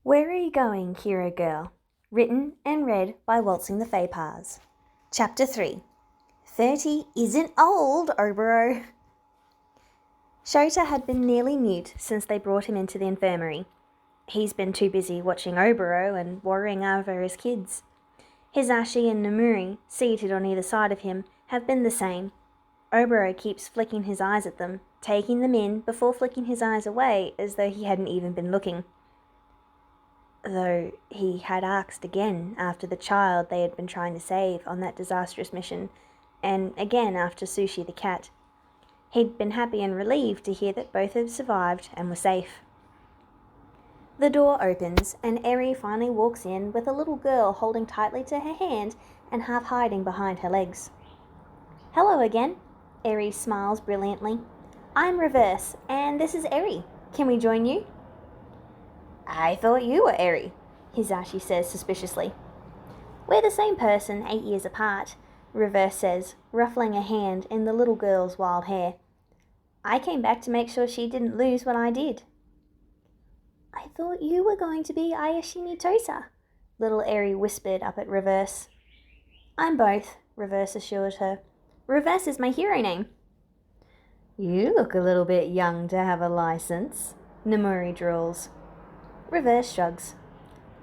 Where Are You Going, Hero Girl? Written and read by Waltzing the Faypars. Chapter 3. 30 isn't old, Oboro. Shota had been nearly mute since they brought him into the infirmary. He's been too busy watching Oboro and worrying over his kids. Hisashi and Nomuri, seated on either side of him, have been the same. Oboro keeps flicking his eyes at them, taking them in before flicking his eyes away as though he hadn't even been looking. Though he had asked again after the child they had been trying to save on that disastrous mission, and again after Sushi the cat. He'd been happy and relieved to hear that both had survived and were safe. The door opens, and Eri finally walks in with a little girl holding tightly to her hand and half hiding behind her legs. "Hello again," Eri smiles brilliantly. "I'm Reverse, and this is Eri. Can we join you?" "I thought you were Eri," Hisashi says suspiciously. "We're the same person, 8 years apart," Reverse says, ruffling a hand in the little girl's wild hair. "I came back to make sure she didn't lose what I did." "I thought you were going to be Ayashimi Tosa," little Eri whispered up at Reverse. "I'm both," Reverse assured her. "Reverse is my hero name." "You look a little bit young to have a license," Nomuri drawls. Reverse shrugs.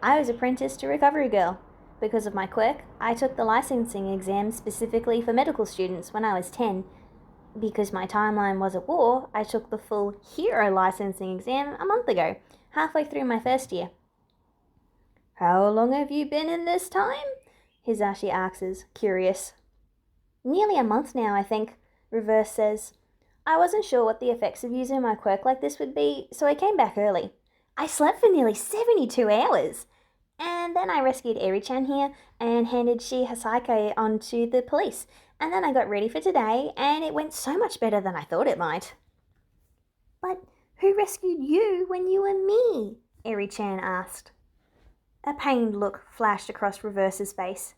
"I was apprenticed to Recovery Girl. Because of my quirk, I took the licensing exam specifically for medical students when I was 10. Because my timeline was at war, I took the full hero licensing exam a month ago, halfway through my first year." "How long have you been in this time?" Hisashi asks, curious. "Nearly a month now, I think," Reverse says. "I wasn't sure what the effects of using my quirk like this would be, so I came back early. I slept for nearly 72 hours. And then I rescued Eri-chan here and handed Hasake on to the police. And then I got ready for today, and it went so much better than I thought it might." "But who rescued you when you were me?" Eri-chan asked. A pained look flashed across Reverse's face.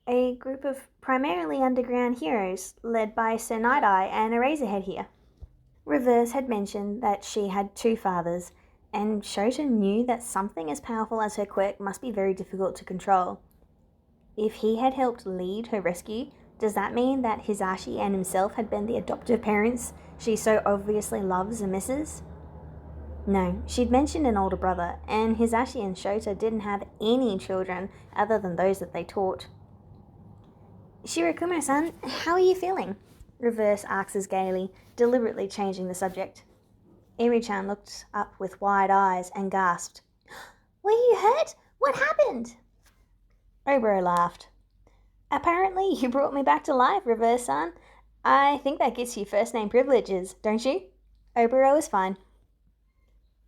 "A group of primarily underground heroes, led by Sir Night-Eye and Eraserhead here." Reverse had mentioned that she had 2 fathers, and Shota knew that something as powerful as her quirk must be very difficult to control. If he had helped lead her rescue, does that mean that Hisashi and himself had been the adoptive parents she so obviously loves and misses? No, she'd mentioned an older brother, and Hisashi and Shota didn't have any children other than those that they taught. "Shirakumo-san, how are you feeling?" Reverse asks gaily, deliberately changing the subject. Eri-chan looked up with wide eyes and gasped. "Were you hurt? What happened?" Oboro laughed. "Apparently you brought me back to life, Reverse-san. I think that gets you first name privileges, don't you?" Oboro is fine.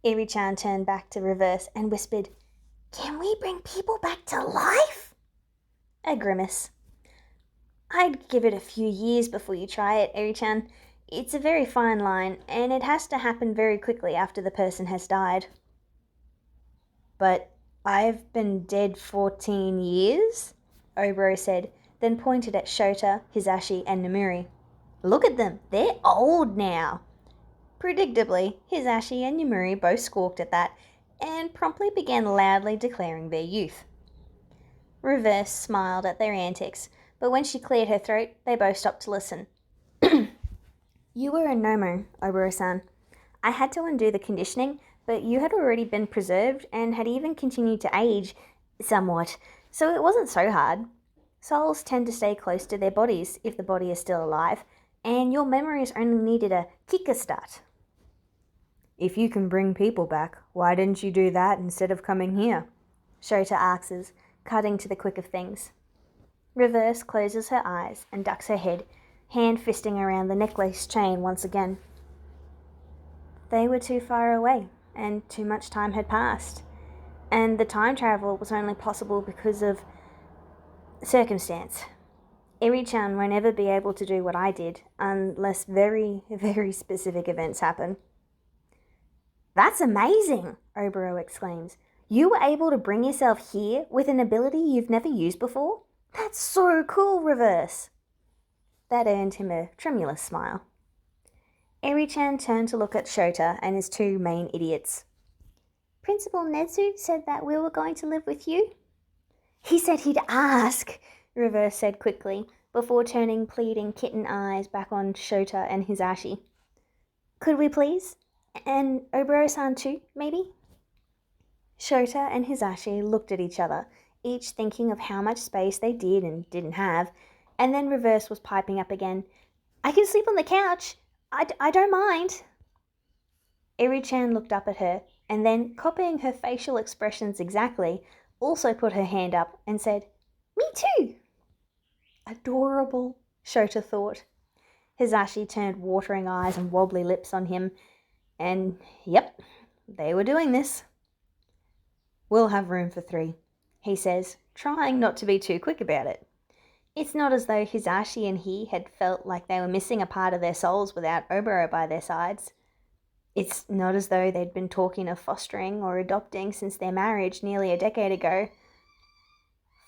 Eri-chan turned back to Reverse and whispered, "Can we bring people back to life?" A grimace. "I'd give it a few years before you try it, Eri-chan. It's a very fine line, and it has to happen very quickly after the person has died." "But I've been dead 14 years? Oboro said, then pointed at Shota, Hisashi, and Nomuri. "Look at them, they're old now." Predictably, Hisashi and Nomuri both squawked at that, and promptly began loudly declaring their youth. Reverse smiled at their antics, but when she cleared her throat, they both stopped to listen. "You were a Nomo, Oboro-san. I had to undo the conditioning, but you had already been preserved and had even continued to age somewhat, so it wasn't so hard. Souls tend to stay close to their bodies if the body is still alive, and your memories only needed a kickstart." "If you can bring people back, why didn't you do that instead of coming here?" Shota asks, cutting to the quick of things. Reverse closes her eyes and ducks her head, hand fisting around the necklace chain once again. They were too far away, and too much time had passed, and the time travel was only possible because of circumstance. Eri-chan won't ever be able to do what I did, unless very, very specific events happen. "That's amazing!" Oboro exclaims. "You were able to bring yourself here with an ability you've never used before? That's so cool, Reverse!" That earned him a tremulous smile. Eri-chan turned to look at Shota and his 2 main idiots. Principal Nezu said that we were going to live with you. He said he'd ask, Reverse said quickly, before turning pleading kitten eyes back on Shota and Hisashi. Could we please? And Oboro-san too, maybe? Shota and Hisashi looked at each other, each thinking of how much space they did and didn't have, and then Reverse was piping up again. I can sleep on the couch. I don't mind. Eri-chan looked up at her, and then, copying her facial expressions exactly, also put her hand up and said, Me too. Adorable, Shota thought. Hisashi turned watering eyes and wobbly lips on him, and yep, they were doing this. We'll have room for 3, he says, trying not to be too quick about it. It's not as though Hisashi and he had felt like they were missing a part of their souls without Oboro by their sides. It's not as though they'd been talking of fostering or adopting since their marriage nearly a decade ago.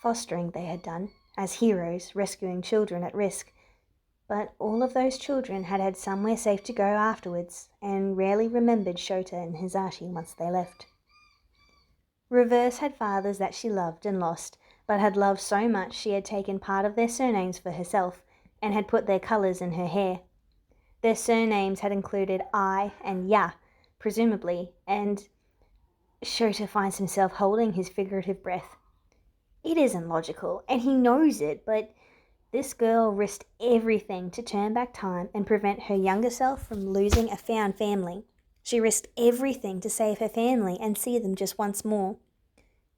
Fostering they had done, as heroes rescuing children at risk, but all of those children had had somewhere safe to go afterwards, and rarely remembered Shota and Hisashi once they left. Reverse had fathers that she loved and lost, but had loved so much she had taken part of their surnames for herself, and had put their colours in her hair. Their surnames had included I and Ya, presumably, and Shota finds himself holding his figurative breath. It isn't logical, and he knows it, but this girl risked everything to turn back time and prevent her younger self from losing a found family. She risked everything to save her family and see them just once more.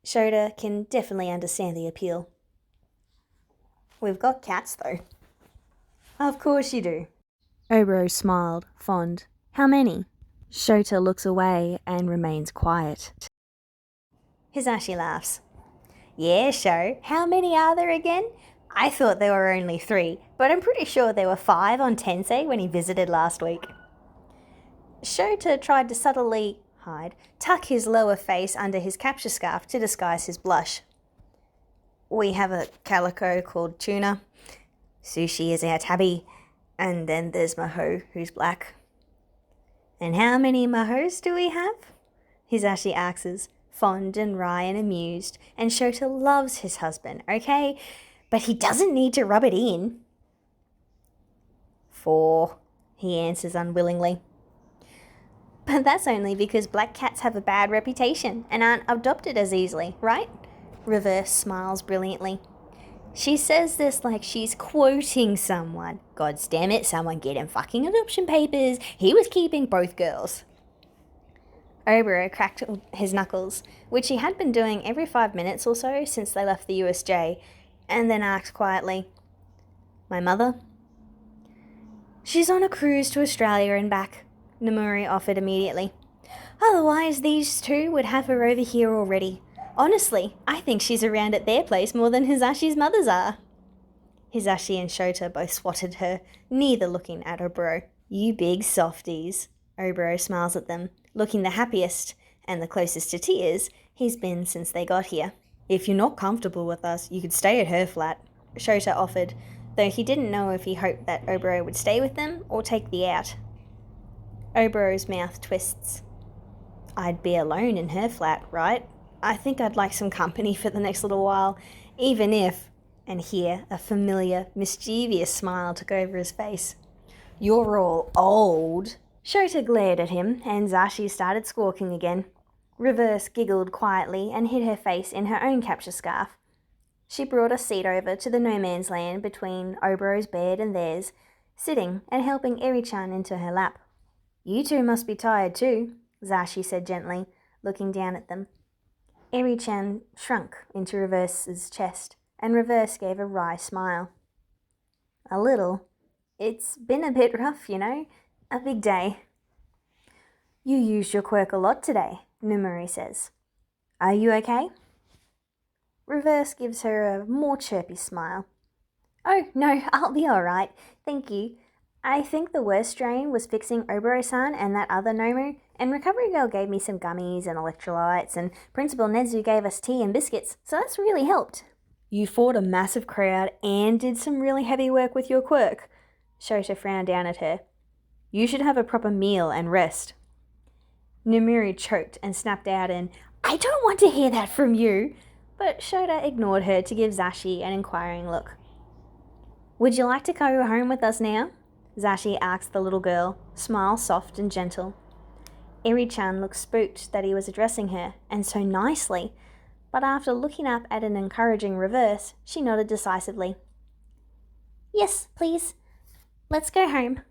Shota can definitely understand the appeal. We've got cats, though. Of course you do. Oboro smiled, fond. How many? Shota looks away and remains quiet. Hisashi laughs. Yeah, Sho. How many are there again? I thought there were only 3, but I'm pretty sure there were 5 on Tensei when he visited last week. Shota tried to subtly tuck his lower face under his capture scarf to disguise his blush. We have a calico called Tuna. Sushi is our tabby. And then there's Maho, who's black. And how many Mahos do we have? Hisashi asks, fond and wry and amused, and Shota loves his husband, okay? But he doesn't need to rub it in. 4, he answers unwillingly. But that's only because black cats have a bad reputation and aren't adopted as easily, right? Reverse smiles brilliantly. She says this like she's quoting someone. God damn it, someone get him fucking adoption papers. He was keeping both girls. Oboro cracked his knuckles, which he had been doing every 5 minutes or so since they left the USJ, and then asked quietly, My mother? She's on a cruise to Australia and back, Nomuri offered immediately. Otherwise, these 2 would have her over here already. Honestly, I think she's around at their place more than Hisashi's mothers are. Hisashi and Shota both swatted her, neither looking at Oboro. You big softies. Oboro smiles at them, looking the happiest, and the closest to tears, he's been since they got here. If you're not comfortable with us, you could stay at her flat, Shota offered, though he didn't know if he hoped that Oboro would stay with them or take the out. Oboro's mouth twists. I'd be alone in her flat, right? I think I'd like some company for the next little while, even if, and here a familiar, mischievous smile took over his face. You're all old. Shota glared at him, and Zashi started squawking again. Reverse giggled quietly and hid her face in her own capture scarf. She brought a seat over to the no-man's land between Oboro's bed and theirs, sitting and helping Eri-chan into her lap. You 2 must be tired too, Zashi said gently, looking down at them. Eri-chan shrunk into Reverse's chest, and Reverse gave a wry smile. A little. It's been a bit rough, you know. A big day. You used your quirk a lot today, Nomuri says. Are you okay? Reverse gives her a more chirpy smile. Oh, no, I'll be all right. Thank you. I think the worst strain was fixing Oboro-san and that other Nomu, and Recovery Girl gave me some gummies and electrolytes, and Principal Nezu gave us tea and biscuits, so that's really helped. You fought a massive crowd and did some really heavy work with your quirk. Shota frowned down at her. You should have a proper meal and rest. Numuri choked and snapped out in, "I don't want to hear that from you," but Shota ignored her to give Zashi an inquiring look. "Would you like to go home with us now?" Zashi asked the little girl, smile soft and gentle. Eri-chan looked spooked that he was addressing her, and so nicely, but after looking up at an encouraging reverse, she nodded decisively. "Yes, please. Let's go home."